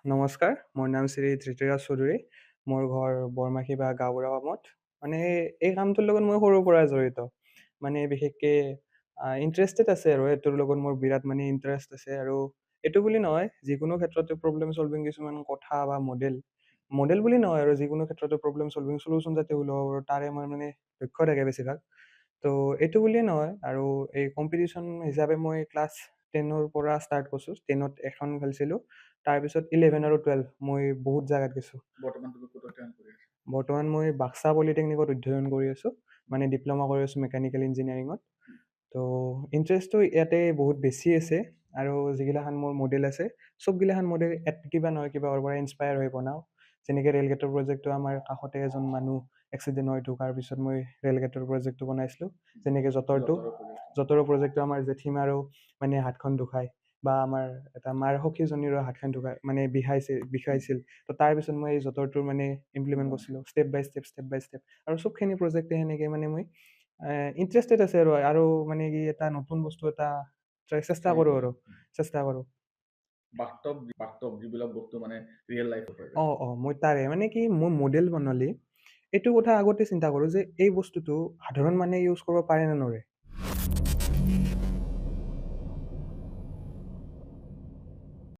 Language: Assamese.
নমস্কাৰ, মোৰ নাম শ্ৰী ধৃতিৰাজ চৌধুৰী। মোৰ ঘৰ বৰমাখি বা গাঁওবুঢ়া কামত। মানে এই কামটোৰ লগত মই সৰুৰ পৰা জড়িত। মানে বিশেষকৈ ইণ্টাৰেষ্টেড আছে আৰু এইটোৰ লগত মোৰ বিৰাট মানে ইণ্টাৰেষ্ট আছে। আৰু এইটো বুলি নহয়, যিকোনো ক্ষেত্ৰতে প্ৰব্লেম চলভিং কিছুমান কথা বা মডেল মডেল বুলি নহয় আৰু যিকোনো ক্ষেত্ৰতে প্ৰব্লেম চলভিং চলিউশ্যন যাতে ওলাব পাৰোঁ তাৰে মই মানে লক্ষ্য থাকে বেছিভাগ। তো এইটো বুলিয়ে নহয় আৰু এই কম্পিটিশ্যন হিচাপে মই ক্লাছ 10ৰ পৰা ষ্টাৰ্ট কৰিছোঁ। 10ত এখন খেলিছিলোঁ। তাৰপিছত 11 আৰু 12 মই বহুত জেগাত গৈছোঁ। বৰ্তমান তুমি ক'ত অধ্যয়ন কৰি আছা? বৰ্তমান মই বাক্সা পলিটেকনিকত অধ্যয়ন কৰি আছোঁ। মানে ডিপ্ল'মা কৰি আছোঁ মেকানিকেল ইঞ্জিনিয়াৰিঙত। তো ইণ্টাৰেষ্টটো ইয়াতে বহুত বেছি আছে। আৰু যিগিলাখান মোৰ মডেল আছে চবগিলাখান মডেল কিবা নহয় কিবাৰ পৰা ইনস্পায়াৰ হৈ বনাওঁ। যেনেকৈ ৰেলগেটৰ প্ৰজেক্টটো আমাৰ কাষতে এজন মানুহ এক্সিডেণ্ট হৈ ঢুকাৰ পিছত মই ৰেলগেটৰ প্ৰজেক্টটো বনাইছিলোঁ। যেনেকৈ জতৰটো যঁতৰৰ প্ৰজেক্ট। জতৰৰ প্ৰজেক্টটো আমাৰ জেঠীমাৰো মানে হাতখন দুখায়, বা আমাৰ এটা মাৰ সখীজনীৰো হাতখন দুখায় মানে বিষাইছিল। তো তাৰপিছত মই এই জতৰটোৰ মানে ইমপ্লিমেণ্ট কৰিছিলোঁ ষ্টেপ বাই ষ্টেপ। আৰু চবখিনি প্ৰজেক্টে সেনেকৈ মানে মই ইণ্টাৰেষ্টেড আছে আৰু মানে কি এটা নতুন বস্তু এটা চেষ্টা ট্ৰাই কৰোঁ কৰা। আৰু চেষ্টা কৰোঁ। বাস্তৱ যিবিলাক বস্তু মানে ৰিয়েল লাইফত হয়। মই তাৰে মানে কি মই মডেল বনালি এইটো কথা আগতে চিন্তা কৰোঁ যে এই বস্তুটো সাধাৰণ মানুহে ইউজ কৰিব পাৰে নে নৰে।